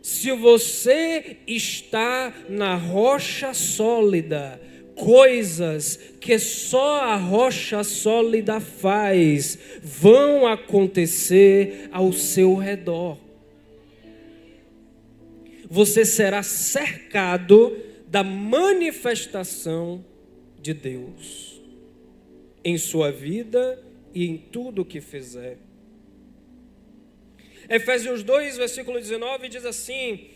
Se você está na rocha sólida, coisas que só a rocha sólida faz vão acontecer ao seu redor. Você será cercado da manifestação de Deus em sua vida e em tudo o que fizer. Efésios 2, versículo 19 diz assim: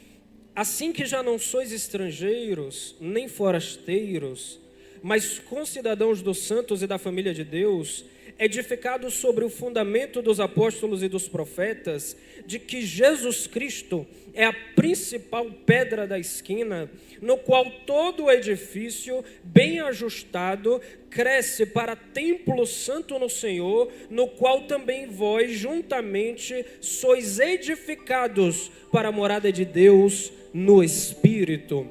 assim que já não sois estrangeiros, nem forasteiros, mas concidadãos dos santos e da família de Deus, edificados sobre o fundamento dos apóstolos e dos profetas, de que Jesus Cristo é a principal pedra da esquina, no qual todo o edifício, bem ajustado, cresce para templo santo no Senhor, no qual também vós juntamente sois edificados para a morada de Deus no Espírito.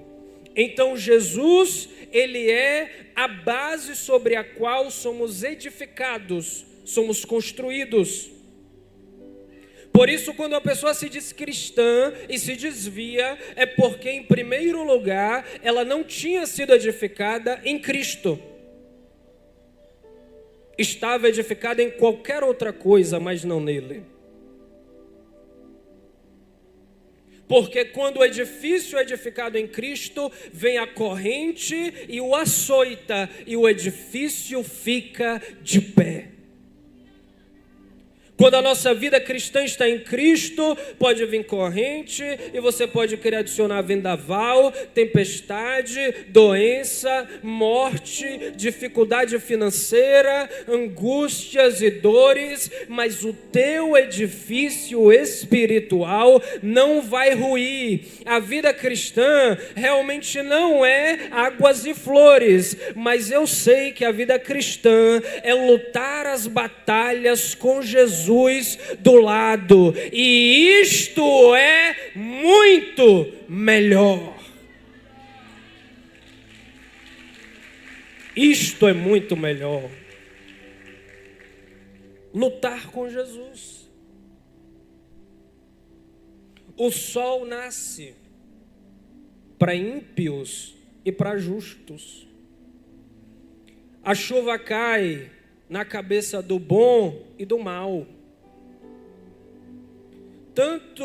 Então Jesus, ele é a base sobre a qual somos edificados, somos construídos. Por isso, quando a pessoa se diz cristã e se desvia, é porque, em primeiro lugar, ela não tinha sido edificada em Cristo. Estava edificada em qualquer outra coisa, mas não nele. Porque quando o edifício é edificado em Cristo, vem a corrente e o açoita, e o edifício fica de pé. Quando a nossa vida cristã está em Cristo, pode vir corrente e você pode querer adicionar vendaval, tempestade, doença, morte, dificuldade financeira, angústias e dores, mas o teu edifício espiritual não vai ruir. A vida cristã realmente não é águas e flores, mas eu sei que a vida cristã é lutar as batalhas com Jesus do lado, e isto é muito melhor. Isto é muito melhor. Lutar com Jesus. O sol nasce para ímpios e para justos. A chuva cai na cabeça do bom e do mal. Tanto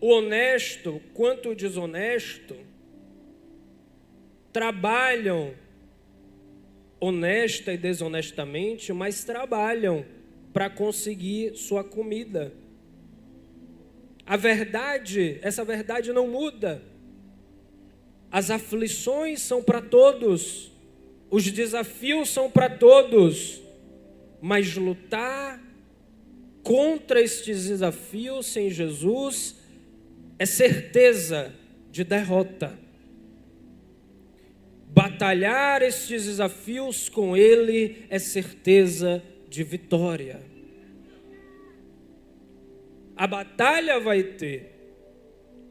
o honesto quanto o desonesto trabalham honesta e desonestamente, mas trabalham para conseguir sua comida. A verdade, essa verdade não muda. As aflições são para todos, os desafios são para todos, mas lutar contra estes desafios sem Jesus é certeza de derrota. Batalhar estes desafios com Ele é certeza de vitória. A batalha vai ter,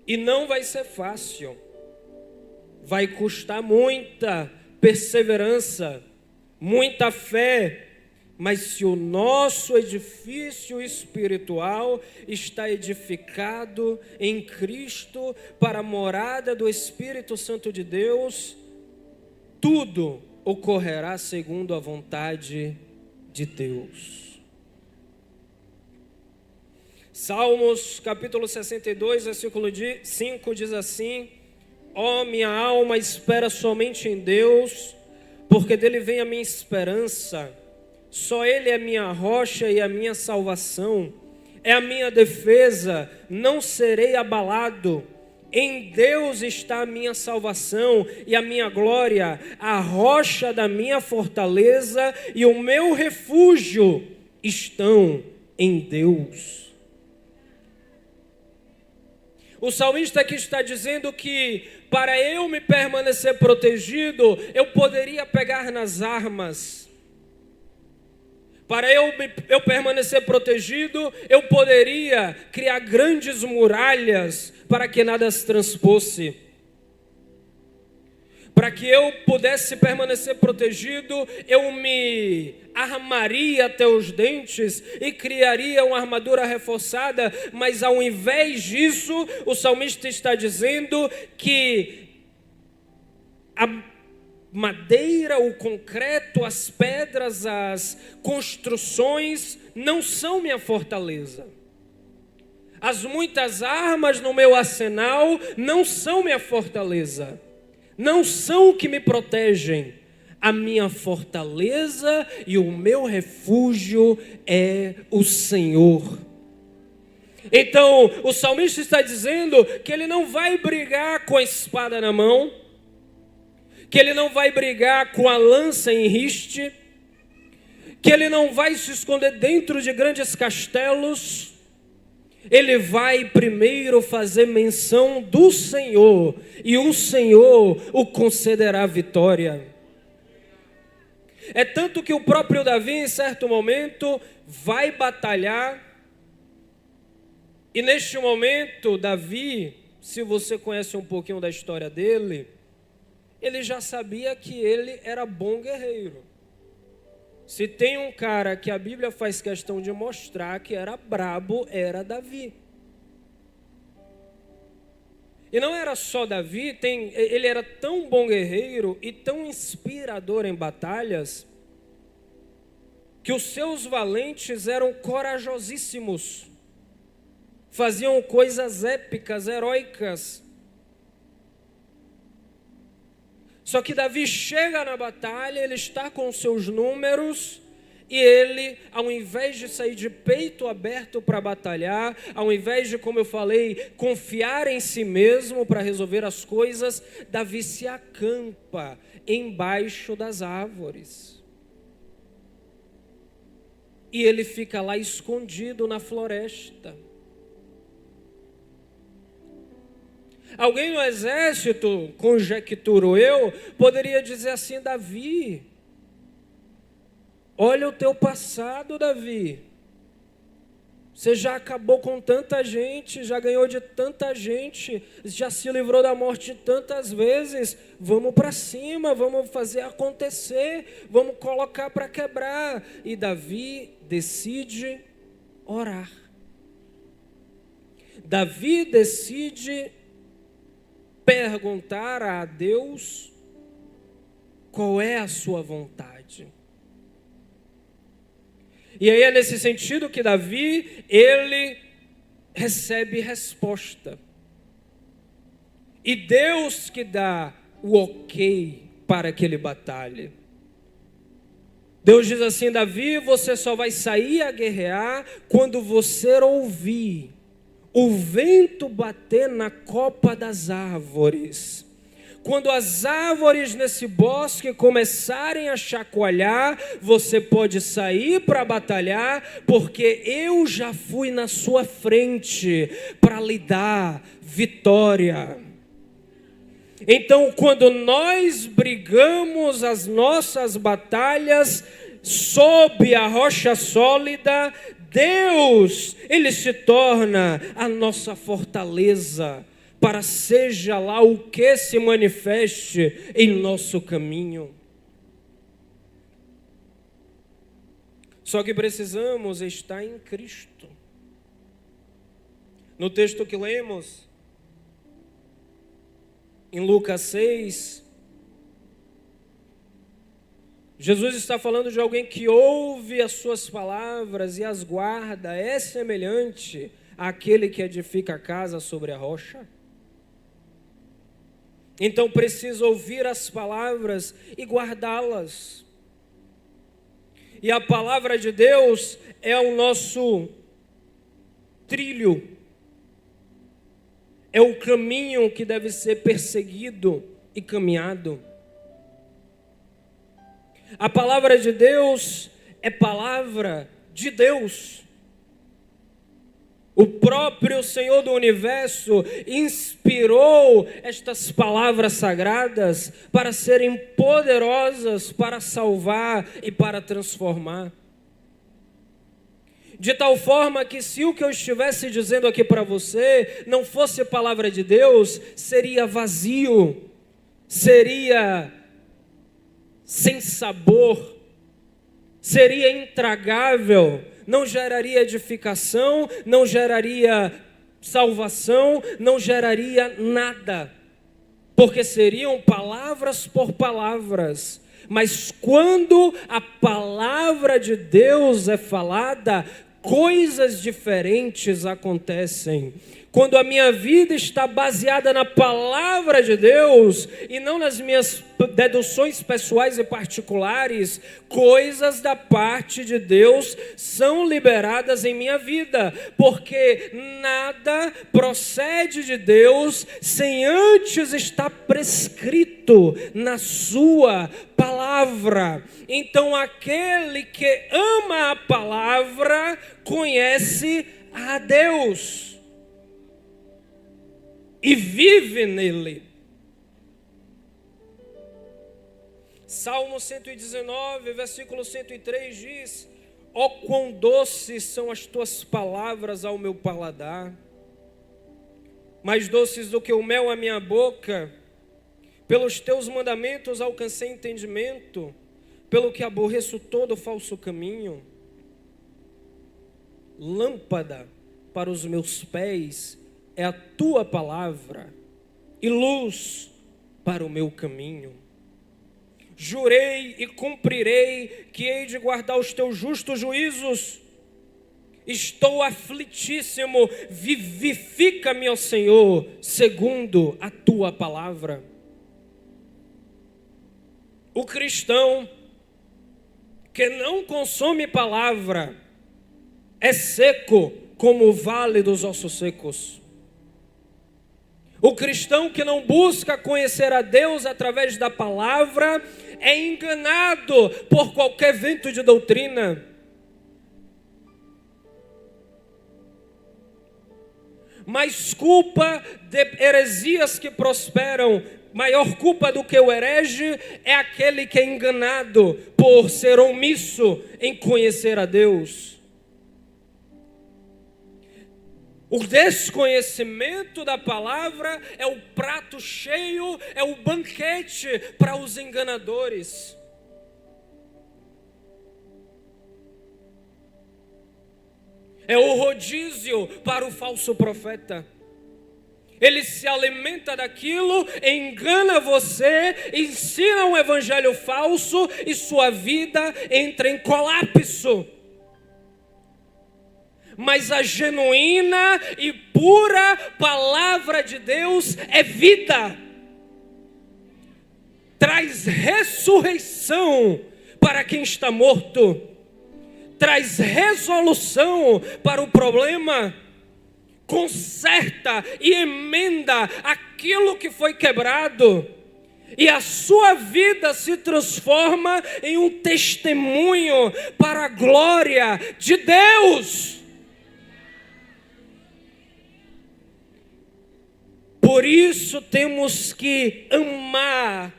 e não vai ser fácil. Vai custar muita perseverança, muita fé, mas se o nosso edifício espiritual está edificado em Cristo para a morada do Espírito Santo de Deus, tudo ocorrerá segundo a vontade de Deus. Salmos capítulo 62, versículo 5 diz assim: ó, minha alma espera somente em Deus, porque dele vem a minha esperança. Só Ele é minha rocha e a minha salvação, é a minha defesa, não serei abalado. Em Deus está a minha salvação e a minha glória, a rocha da minha fortaleza e o meu refúgio estão em Deus. O salmista aqui está dizendo que para eu me permanecer protegido, eu poderia pegar nas armas. Para eu permanecer protegido, eu poderia criar grandes muralhas para que nada se transpôsse. Para que eu pudesse permanecer protegido, eu me armaria até os dentes e criaria uma armadura reforçada, mas ao invés disso, o salmista está dizendo que a madeira, o concreto, as pedras, as construções não são minha fortaleza. As muitas armas no meu arsenal não são minha fortaleza. Não são o que me protegem. A minha fortaleza e o meu refúgio é o Senhor. Então, o salmista está dizendo que ele não vai brigar com a espada na mão, que ele não vai brigar com a lança em riste, que ele não vai se esconder dentro de grandes castelos. Ele vai primeiro fazer menção do Senhor, e o Senhor o concederá vitória. É tanto que o próprio Davi, em certo momento, vai batalhar, e neste momento, Davi, se você conhece um pouquinho da história dele, ele já sabia que ele era bom guerreiro. Se tem um cara que a Bíblia faz questão de mostrar que era brabo, era Davi. E não era só Davi, ele era tão bom guerreiro e tão inspirador em batalhas, que os seus valentes eram corajosíssimos, faziam coisas épicas, heróicas. Só que Davi chega na batalha, ele está com seus números, e ele, ao invés de sair de peito aberto para batalhar, ao invés de, como eu falei, confiar em si mesmo para resolver as coisas, Davi se acampa embaixo das árvores. E ele fica lá escondido na floresta. Alguém no exército, conjecturo eu, poderia dizer assim: Davi, olha o teu passado, Davi. Você já acabou com tanta gente, já ganhou de tanta gente, já se livrou da morte tantas vezes. Vamos para cima, vamos fazer acontecer, vamos colocar para quebrar. E Davi decide orar. Davi decide perguntar a Deus qual é a sua vontade. E aí é nesse sentido que Davi, ele recebe resposta. E Deus que dá o ok para que ele batalhe. Deus diz assim: Davi, você só vai sair a guerrear quando você ouvir o vento bater na copa das árvores. Quando as árvores nesse bosque começarem a chacoalhar, você pode sair para batalhar, porque eu já fui na sua frente para lhe dar vitória. Então, quando nós brigamos as nossas batalhas sob a rocha sólida, Deus, Ele se torna a nossa fortaleza, para seja lá o que se manifeste em nosso caminho. Só que precisamos estar em Cristo. No texto que lemos, em Lucas 6, Jesus está falando de alguém que ouve as suas palavras e as guarda. É semelhante àquele que edifica a casa sobre a rocha. Então precisa ouvir as palavras e guardá-las. E a palavra de Deus é o nosso trilho, é o caminho que deve ser perseguido e caminhado. A palavra de Deus é palavra de Deus. O próprio Senhor do Universo inspirou estas palavras sagradas para serem poderosas para salvar e para transformar. De tal forma que se o que eu estivesse dizendo aqui para você não fosse palavra de Deus, seria vazio, seria sem sabor. seria intragável, não geraria edificação, não geraria salvação, não geraria nada, porque seriam palavras por palavras. Mas quando a palavra de Deus é falada, coisas diferentes acontecem. Quando a minha vida está baseada na palavra de Deus e não nas minhas deduções pessoais e particulares, coisas da parte de Deus são liberadas em minha vida, porque nada procede de Deus sem antes estar prescrito na sua palavra. Então aquele que ama a palavra conhece a Deus e vive nele. Salmo 119, versículo 103 diz: ó quão doces são as tuas palavras ao meu paladar, mais doces do que o mel à minha boca. Pelos teus mandamentos alcancei entendimento, pelo que aborreço todo falso caminho. Lâmpada para os meus pés é a tua palavra, e luz para o meu caminho. Jurei e cumprirei que hei de guardar os teus justos juízos. Estou aflitíssimo, vivifica-me, ó Senhor, segundo a tua palavra. O cristão que não consome palavra é seco como o vale dos ossos secos. O cristão que não busca conhecer a Deus através da palavra é enganado por qualquer vento de doutrina. Mais culpa de heresias que prosperam, maior culpa do que o herege é aquele que é enganado por ser omisso em conhecer a Deus. O desconhecimento da palavra é o prato cheio, é o banquete para os enganadores. É o rodízio para o falso profeta. Ele se alimenta daquilo, engana você, ensina um evangelho falso e sua vida entra em colapso. Mas a genuína e pura palavra de Deus é vida. Traz ressurreição para quem está morto. Traz resolução para o problema. Conserta e emenda aquilo que foi quebrado. E a sua vida se transforma em um testemunho para a glória de Deus. Por isso temos que amar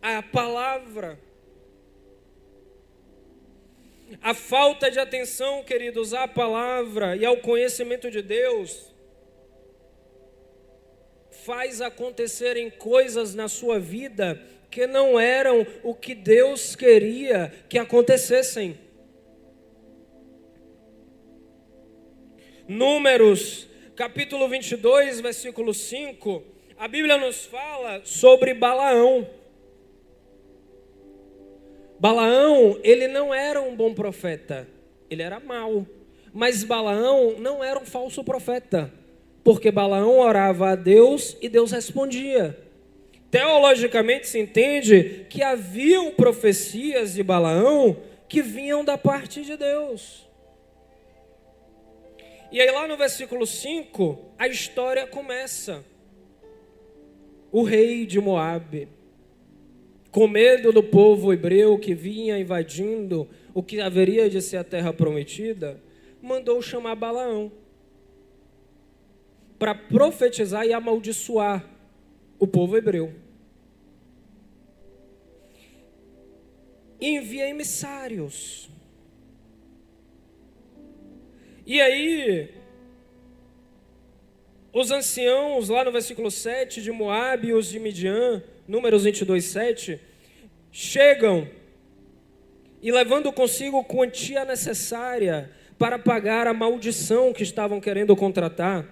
a palavra. A falta de atenção, queridos, à palavra e ao conhecimento de Deus faz acontecerem coisas na sua vida que não eram o que Deus queria que acontecessem. Números capítulo 22, versículo 5, a Bíblia nos fala sobre Balaão. Balaão, ele não era um bom profeta, ele era mau. Mas Balaão não era um falso profeta, porque Balaão orava a Deus e Deus respondia. Teologicamente se entende que haviam profecias de Balaão que vinham da parte de Deus. E aí lá no versículo 5, a história começa. O rei de Moabe, com medo do povo hebreu que vinha invadindo o que haveria de ser a terra prometida, mandou chamar Balaão para profetizar e amaldiçoar o povo hebreu. Envia emissários. E aí, os anciãos, lá no versículo 7, de Moabe e os de Midian, Números 22, 7, chegam e levando consigo quantia necessária para pagar a maldição que estavam querendo contratar.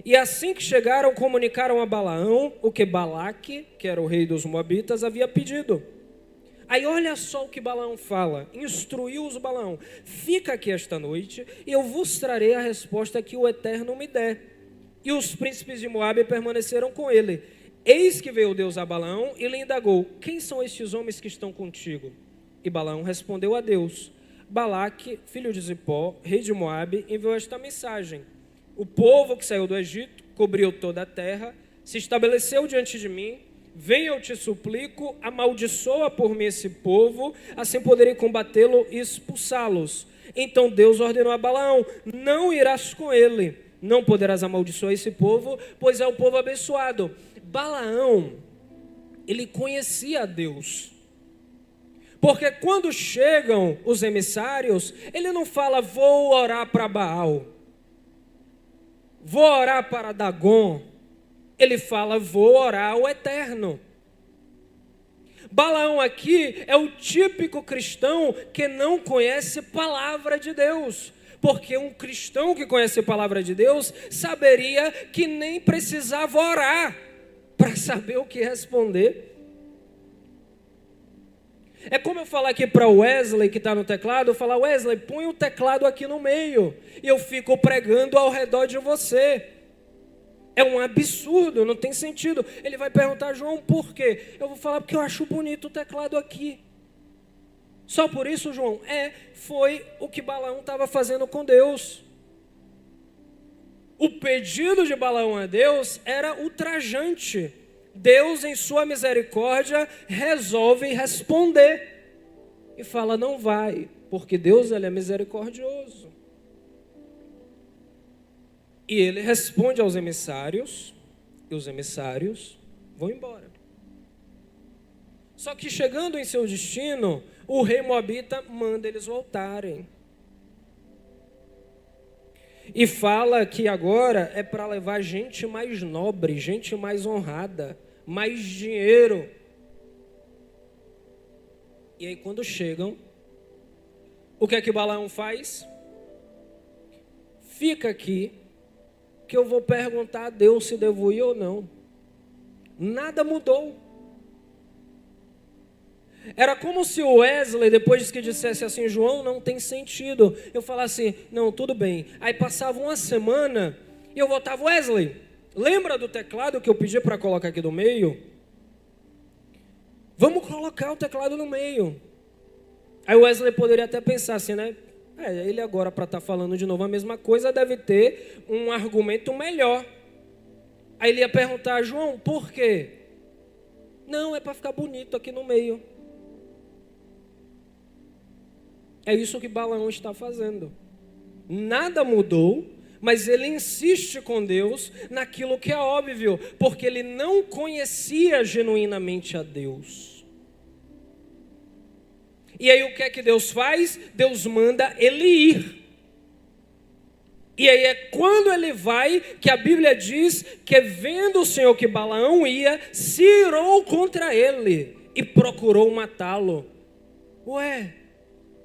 E assim que chegaram, comunicaram a Balaão o que Balaque, que era o rei dos Moabitas, havia pedido. Aí olha só o que Balaão fala, instruiu-os Balaão: fica aqui esta noite e eu vos trarei a resposta que o Eterno me der. E os príncipes de Moabe permaneceram com ele. Eis que veio Deus a Balaão e lhe indagou: quem são estes homens que estão contigo? E Balaão respondeu a Deus: Balaque, filho de Zipó, rei de Moabe, enviou esta mensagem: o povo que saiu do Egito cobriu toda a terra, se estabeleceu diante de mim. Venha, eu te suplico, amaldiçoa por mim esse povo, assim poderei combatê-lo e expulsá-los. Então Deus ordenou a Balaão: não irás com ele, não poderás amaldiçoar esse povo, pois é o povo abençoado. Balaão, ele conhecia a Deus, porque quando chegam os emissários, ele não fala: vou orar para Baal, vou orar para Dagon. Ele fala: vou orar ao Eterno. Balaão aqui é o típico cristão que não conhece palavra de Deus, porque um cristão que conhece a palavra de Deus saberia que nem precisava orar para saber o que responder. É como eu falar aqui para o Wesley que está no teclado, eu falar: Wesley, põe o teclado aqui no meio e eu fico pregando ao redor de você. É um absurdo, não tem sentido. Ele vai perguntar: João, por quê? Eu vou falar: porque eu acho bonito o teclado aqui. Só por isso, João? Foi o que Balaão estava fazendo com Deus. O pedido de Balaão a Deus era ultrajante. Deus, em sua misericórdia, resolve responder. E fala: não vai, porque Deus, ele é misericordioso. E ele responde aos emissários, e os emissários vão embora. Só que chegando em seu destino, o rei moabita manda eles voltarem. E fala que agora é para levar gente mais nobre, gente mais honrada, mais dinheiro. E aí quando chegam, o que é que Balaão faz? Fica aqui, que eu vou perguntar a Deus se devo ir ou não. Nada mudou. Era como se o Wesley, depois que dissesse assim: João, não tem sentido, eu falasse: não, tudo bem. Aí passava uma semana e eu voltava: Wesley, lembra do teclado que eu pedi para colocar aqui no meio? Vamos colocar o teclado no meio. Aí o Wesley poderia até pensar assim, né? Ele agora, para estar falando de novo a mesma coisa, deve ter um argumento melhor. Aí ele ia perguntar: João, por quê? Não, é para ficar bonito aqui no meio. É isso que Balaão está fazendo. Nada mudou, mas ele insiste com Deus naquilo que é óbvio, porque ele não conhecia genuinamente a Deus. E aí o que é que Deus faz? Deus manda ele ir. E aí é quando ele vai que a Bíblia diz que, vendo o Senhor que Balaão ia, se irou contra ele e procurou matá-lo. Ué,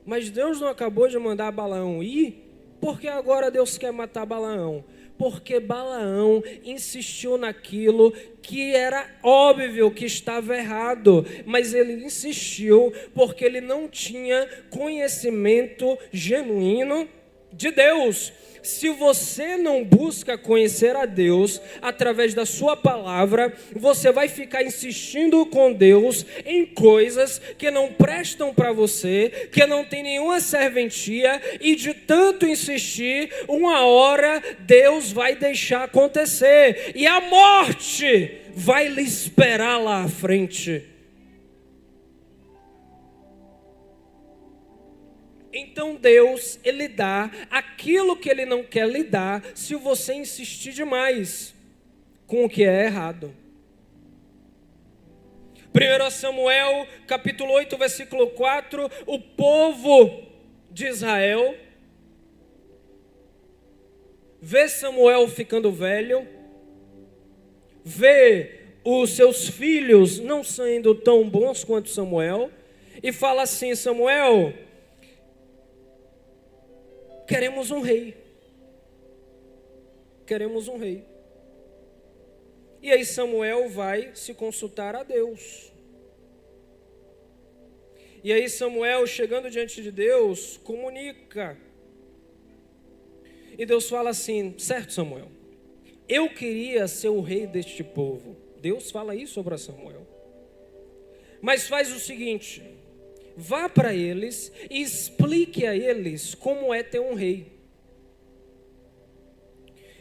mas Deus não acabou de mandar Balaão ir? Por que agora Deus quer matar Balaão? Porque Balaão insistiu naquilo que era óbvio que estava errado, mas ele insistiu porque ele não tinha conhecimento genuíno de Deus. Se você não busca conhecer a Deus através da sua palavra, você vai ficar insistindo com Deus em coisas que não prestam para você, que não tem nenhuma serventia, e de tanto insistir, uma hora Deus vai deixar acontecer, e a morte vai lhe esperar lá à frente. Então Deus, ele dá aquilo que ele não quer lhe dar, se você insistir demais com o que é errado. 1 Samuel, capítulo 8, versículo 4, o povo de Israel vê Samuel ficando velho, vê os seus filhos não sendo tão bons quanto Samuel, e fala assim: Samuel, queremos um rei. Queremos um rei. E aí Samuel vai se consultar a Deus. E aí Samuel, chegando diante de Deus, comunica. E Deus fala assim: certo, Samuel, eu queria ser o rei deste povo. Deus fala isso para Samuel. Mas faz o seguinte: vá para eles e explique a eles como é ter um rei.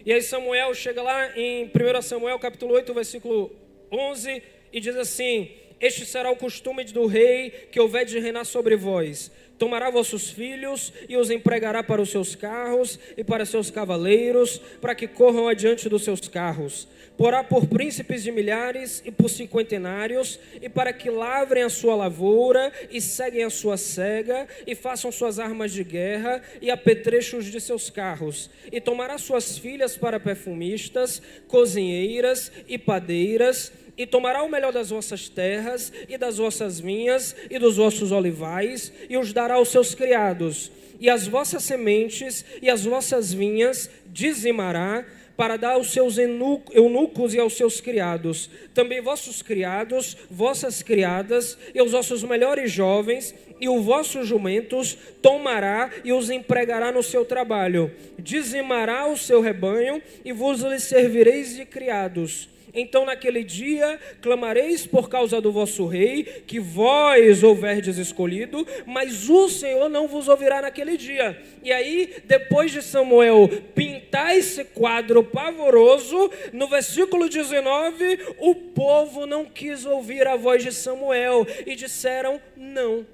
E aí Samuel chega lá em 1 Samuel capítulo 8, versículo 11, e diz assim: este será o costume do rei que houver de reinar sobre vós. Tomará vossos filhos e os empregará para os seus carros e para seus cavaleiros, para que corram adiante dos seus carros. Porá por príncipes de milhares e por cinquentenários, e para que lavrem a sua lavoura e seguem a sua cega, e façam suas armas de guerra e apetrechos de seus carros. E tomará suas filhas para perfumistas, cozinheiras e padeiras, e tomará o melhor das vossas terras, e das vossas vinhas, e dos vossos olivais, e os dará aos seus criados. E as vossas sementes, e as vossas vinhas, dizimará, para dar aos seus eunucos e aos seus criados. Também vossos criados, vossas criadas, e os vossos melhores jovens, e os vossos jumentos, tomará e os empregará no seu trabalho. Dizimará o seu rebanho, e vos lhe servireis de criados. Então naquele dia clamareis por causa do vosso rei, que vós houverdes escolhido, mas o Senhor não vos ouvirá naquele dia. E aí, depois de Samuel pintar esse quadro pavoroso, no versículo 19, o povo não quis ouvir a voz de Samuel, e disseram: não,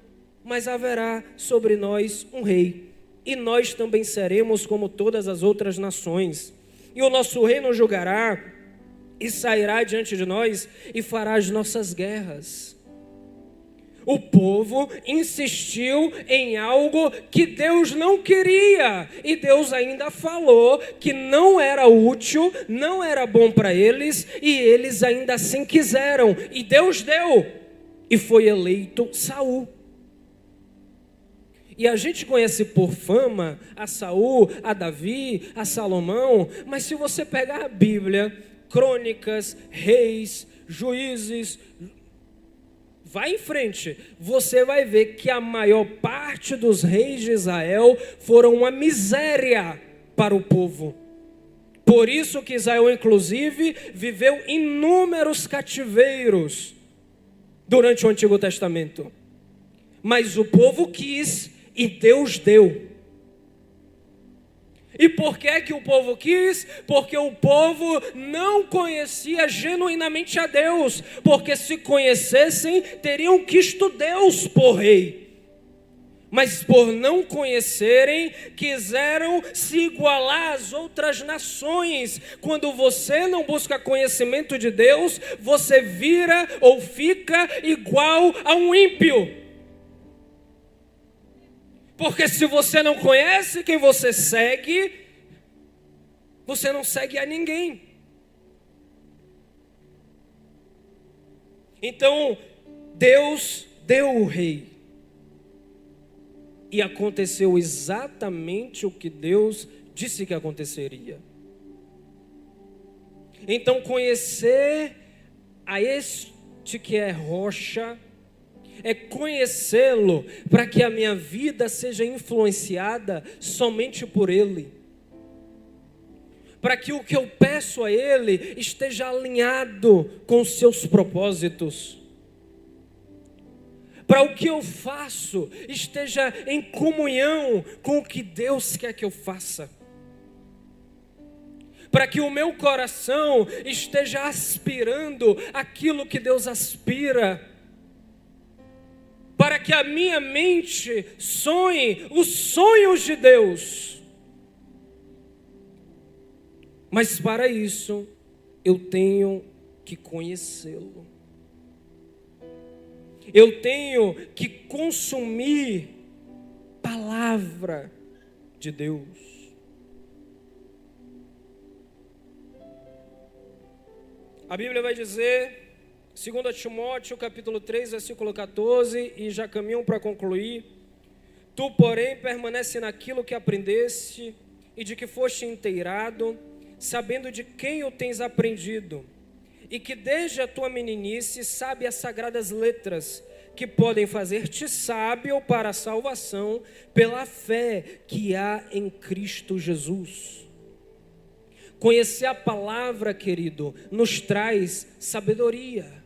mas haverá sobre nós um rei, e nós também seremos como todas as outras nações. E o nosso rei nos julgará, e sairá diante de nós e fará as nossas guerras. O povo insistiu em algo que Deus não queria, e Deus ainda falou que não era útil, não era bom para eles, e eles ainda assim quiseram, e Deus deu, e foi eleito Saul. E a gente conhece por fama a Saul, a Davi, a Salomão, mas se você pegar a Bíblia, Crônicas, Reis, Juízes, vai em frente, você vai ver que a maior parte dos reis de Israel foram uma miséria para o povo. Por isso que Israel, inclusive, viveu inúmeros cativeiros durante o Antigo Testamento. Mas o povo quis e Deus deu. E por que o povo quis? Porque o povo não conhecia genuinamente a Deus. Porque se conhecessem, teriam quisto Deus por rei. Mas por não conhecerem, quiseram se igualar às outras nações. Quando você não busca conhecimento de Deus, você vira ou fica igual a um ímpio. Porque se você não conhece quem você segue, você não segue a ninguém. Então, Deus deu o rei. E aconteceu exatamente o que Deus disse que aconteceria. Então, conhecer a este que é rocha, é conhecê-lo para que a minha vida seja influenciada somente por Ele. Para que o que eu peço a Ele esteja alinhado com os seus propósitos. Para o que eu faço esteja em comunhão com o que Deus quer que eu faça. Para que o meu coração esteja aspirando aquilo que Deus aspira. Para que a minha mente sonhe os sonhos de Deus. Mas para isso, eu tenho que conhecê-lo. Eu tenho que consumir palavra de Deus. A Bíblia vai dizer 2 Timóteo, capítulo 3, versículo 14, e já caminham para concluir. Tu, porém, permanece naquilo que aprendeste e de que foste inteirado, sabendo de quem o tens aprendido, e que desde a tua meninice sabe as sagradas letras, que podem fazer-te sábio para a salvação pela fé que há em Cristo Jesus. Conhecer a palavra, querido, nos traz sabedoria.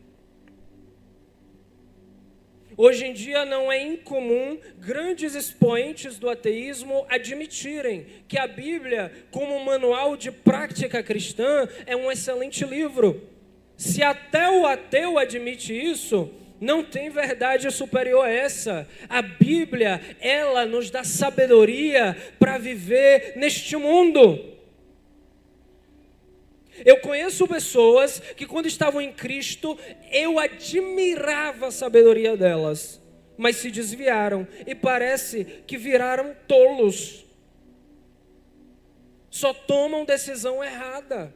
Hoje em dia não é incomum grandes expoentes do ateísmo admitirem que a Bíblia, como manual de prática cristã, é um excelente livro. Se até o ateu admite isso, não tem verdade superior a essa. A Bíblia, ela nos dá sabedoria para viver neste mundo. Eu conheço pessoas que quando estavam em Cristo, eu admirava a sabedoria delas, mas se desviaram e parece que viraram tolos. Só tomam decisão errada,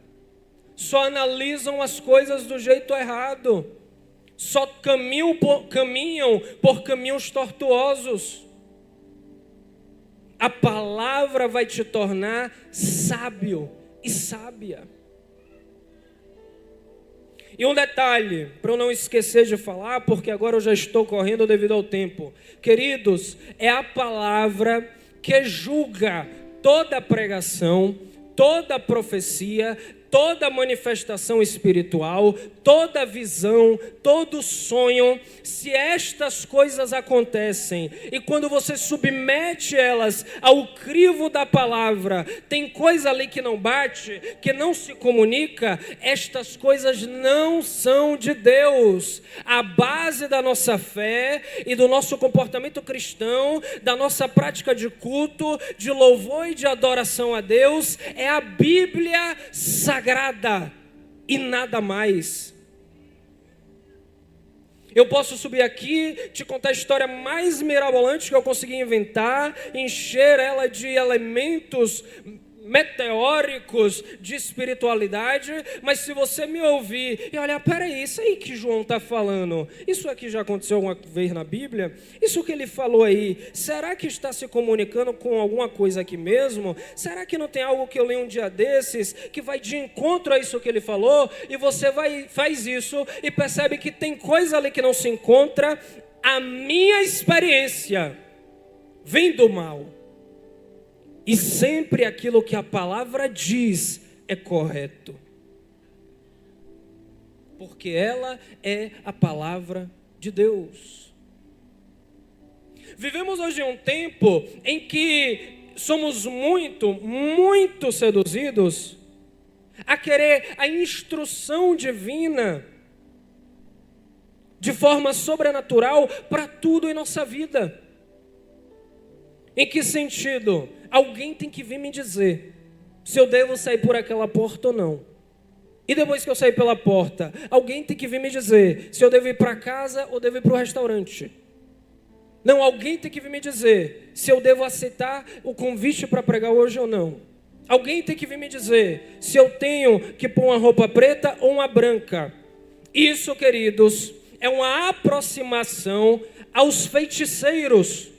só analisam as coisas do jeito errado, só caminham por caminhos tortuosos. A palavra vai te tornar sábio e sábia. E um detalhe, para eu não esquecer de falar, porque agora eu já estou correndo devido ao tempo. Queridos, é a palavra que julga toda pregação, toda profecia, toda manifestação espiritual, toda visão, todo sonho. Se estas coisas acontecem e quando você submete elas ao crivo da palavra, tem coisa ali que não bate, que não se comunica, estas coisas não são de Deus. A base da nossa fé e do nosso comportamento cristão, da nossa prática de culto, de louvor e de adoração a Deus, é a Bíblia sagrada e nada mais. Eu posso subir aqui, te contar a história mais mirabolante que eu consegui inventar, encher ela de elementos meteóricos de espiritualidade, mas se você me ouvir e olhar, peraí, isso aí que João está falando, isso aqui já aconteceu alguma vez na Bíblia? Isso que ele falou aí, será que está se comunicando com alguma coisa aqui mesmo? Será que não tem algo que eu li um dia desses, que vai de encontro a isso que ele falou? E você faz isso e percebe que tem coisa ali que não se encontra. A minha experiência vem do mal. E sempre aquilo que a palavra diz é correto. Porque ela é a palavra de Deus. Vivemos hoje um tempo em que somos muito seduzidos a querer a instrução divina de forma sobrenatural para tudo em nossa vida. Em que sentido? Alguém tem que vir me dizer se eu devo sair por aquela porta ou não. E depois que eu sair pela porta, alguém tem que vir me dizer se eu devo ir para casa ou devo ir para o restaurante. Não, alguém tem que vir me dizer se eu devo aceitar o convite para pregar hoje ou não. Alguém tem que vir me dizer se eu tenho que pôr uma roupa preta ou uma branca. Isso, queridos, é uma aproximação aos feiticeiros,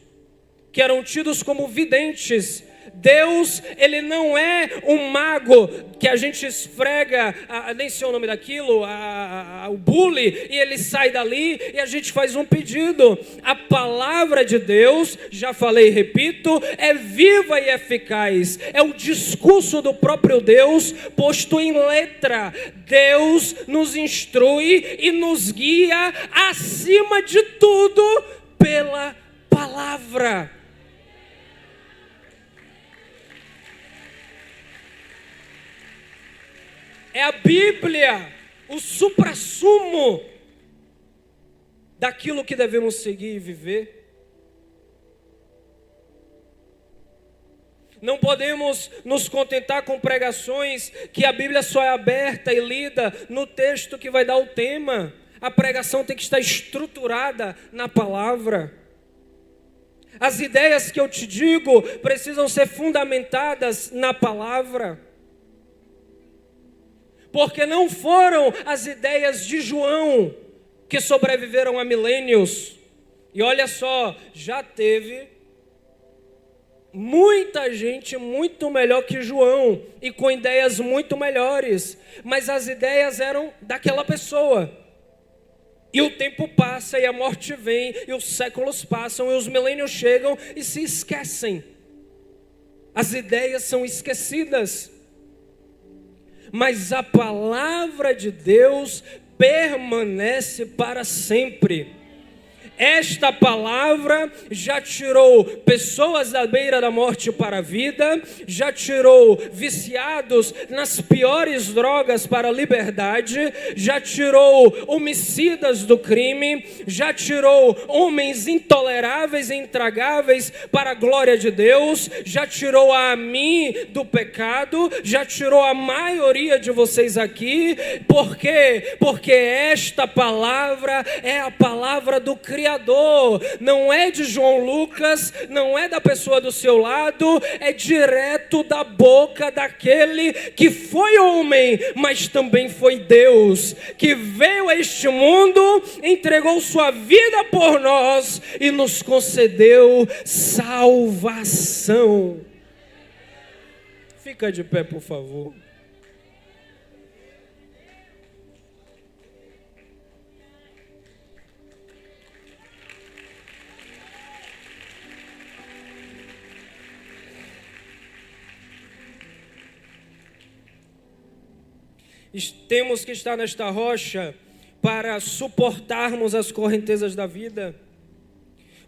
que eram tidos como videntes. Deus, ele não é um mago que a gente esfrega, nem sei o nome daquilo, o bule, e ele sai dali e a gente faz um pedido. A palavra de Deus, já falei e repito, é viva e eficaz. É o discurso do próprio Deus posto em letra. Deus nos instrui e nos guia, acima de tudo, pela palavra. É a Bíblia, o suprassumo daquilo que devemos seguir e viver. Não podemos nos contentar com pregações que a Bíblia só é aberta e lida no texto que vai dar o tema. A pregação tem que estar estruturada na palavra. As ideias que eu te digo precisam ser fundamentadas na palavra. Porque não foram as ideias de João que sobreviveram a milênios. E olha só, já teve muita gente muito melhor que João e com ideias muito melhores, mas as ideias eram daquela pessoa. E o tempo passa e a morte vem e os séculos passam e os milênios chegam e se esquecem. As ideias são esquecidas. Mas a palavra de Deus permanece para sempre. Esta palavra já tirou pessoas da beira da morte para a vida, já tirou viciados nas piores drogas para a liberdade, já tirou homicidas do crime, já tirou homens intoleráveis e intragáveis para a glória de Deus, já tirou a mim do pecado, já tirou a maioria de vocês aqui. Por quê? Porque esta palavra é a palavra do Criador. Não é de João Lucas, não é da pessoa do seu lado, é direto da boca daquele que foi homem, mas também foi Deus, que veio a este mundo, entregou sua vida por nós e nos concedeu salvação. Fica de pé, por favor. Temos que estar nesta rocha para suportarmos as correntezas da vida.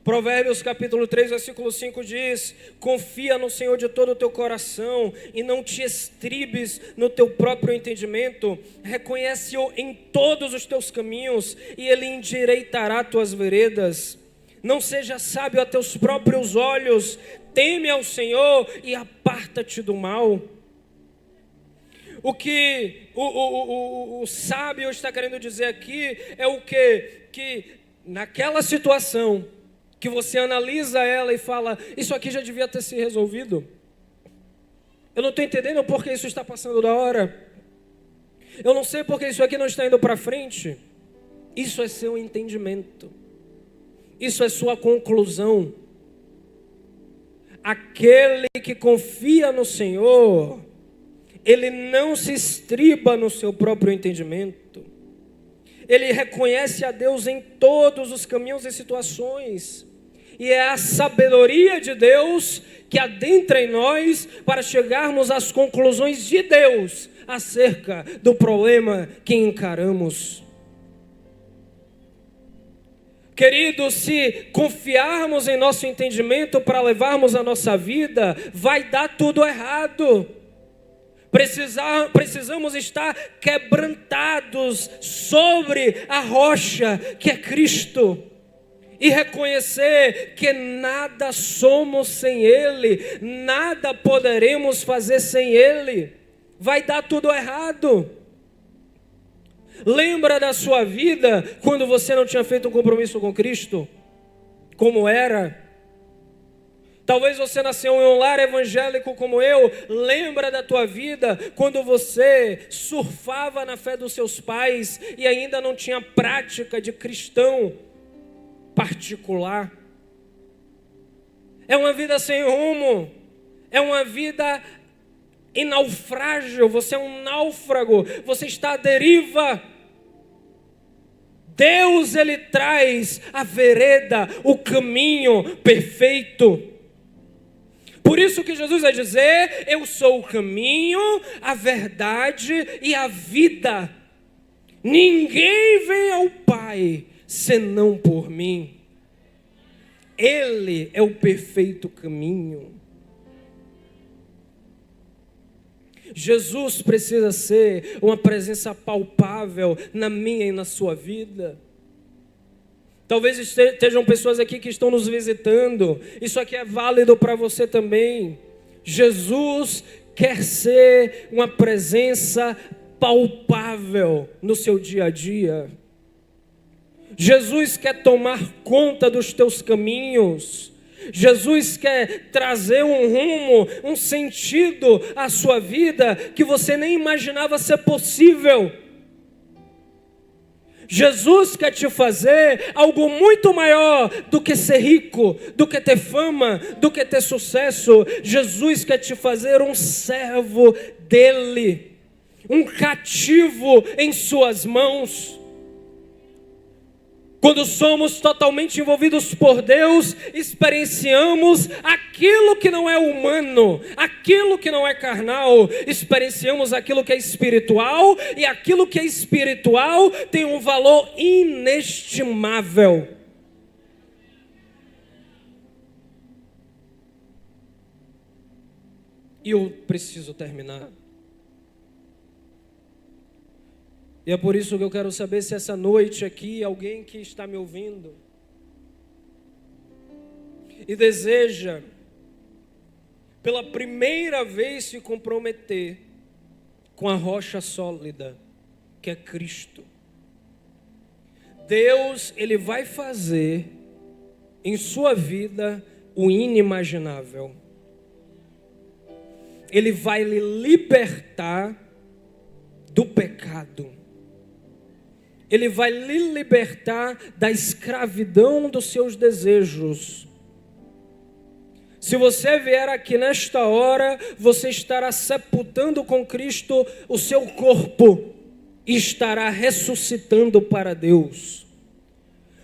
Provérbios capítulo 3, versículo 5 diz: confia no Senhor de todo o teu coração e não te estribes no teu próprio entendimento. Reconhece-o em todos os teus caminhos e Ele endireitará tuas veredas. Não seja sábio a teus próprios olhos, teme ao Senhor e aparta-te do mal. O que o sábio está querendo dizer aqui é o quê? Que naquela situação que você analisa ela e fala, isso aqui já devia ter se resolvido. Eu não estou entendendo por que isso está passando da hora. Eu não sei por que isso aqui não está indo para frente. Isso é seu entendimento. Isso é sua conclusão. Aquele que confia no Senhor, ele não se estriba no seu próprio entendimento. Ele reconhece a Deus em todos os caminhos e situações. E é a sabedoria de Deus que adentra em nós para chegarmos às conclusões de Deus acerca do problema que encaramos. Queridos, se confiarmos em nosso entendimento para levarmos a nossa vida, vai dar tudo errado. Precisamos estar quebrantados sobre a rocha que é Cristo e reconhecer que nada somos sem Ele, nada poderemos fazer sem Ele. Vai dar tudo errado. Lembra da sua vida quando você não tinha feito um compromisso com Cristo? Como era? Talvez você nasceu em um lar evangélico como eu. Lembra da tua vida quando você surfava na fé dos seus pais e ainda não tinha prática de cristão particular? É uma vida sem rumo. É uma vida em naufrágio. Você é um náufrago. Você está à deriva. Deus, Ele traz a vereda, o caminho perfeito. Por isso que Jesus vai dizer, eu sou o caminho, a verdade e a vida. Ninguém vem ao Pai senão por mim. Ele é o perfeito caminho. Jesus precisa ser uma presença palpável na minha e na sua vida. Talvez estejam pessoas aqui que estão nos visitando. Isso aqui é válido para você também. Jesus quer ser uma presença palpável no seu dia a dia. Jesus quer tomar conta dos teus caminhos. Jesus quer trazer um rumo, um sentido à sua vida que você nem imaginava ser possível. Jesus quer te fazer algo muito maior do que ser rico, do que ter fama, do que ter sucesso. Jesus quer te fazer um servo dele, um cativo em suas mãos. Quando somos totalmente envolvidos por Deus, experienciamos aquilo que não é humano, aquilo que não é carnal, experienciamos aquilo que é espiritual, e aquilo que é espiritual tem um valor inestimável. E eu preciso terminar. E é por isso que eu quero saber se essa noite aqui, alguém que está me ouvindo e deseja pela primeira vez se comprometer com a rocha sólida, que é Cristo. Deus, Ele vai fazer em sua vida o inimaginável. Ele vai lhe libertar do pecado. Ele vai lhe libertar da escravidão dos seus desejos. Se você vier aqui nesta hora, você estará sepultando com Cristo o seu corpo e estará ressuscitando para Deus.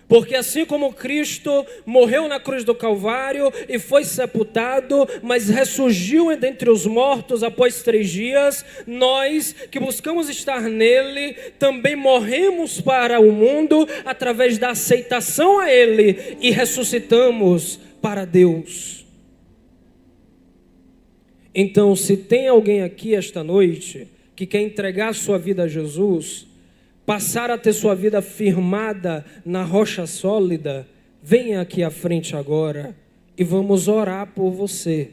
Porque assim como Cristo morreu na cruz do Calvário e foi sepultado, mas ressurgiu dentre os mortos após 3 dias, nós que buscamos estar nele, também morremos para o mundo através da aceitação a ele e ressuscitamos para Deus. Então, se tem alguém aqui esta noite que quer entregar sua vida a Jesus, passar a ter sua vida firmada na rocha sólida, venha aqui à frente agora e vamos orar por você.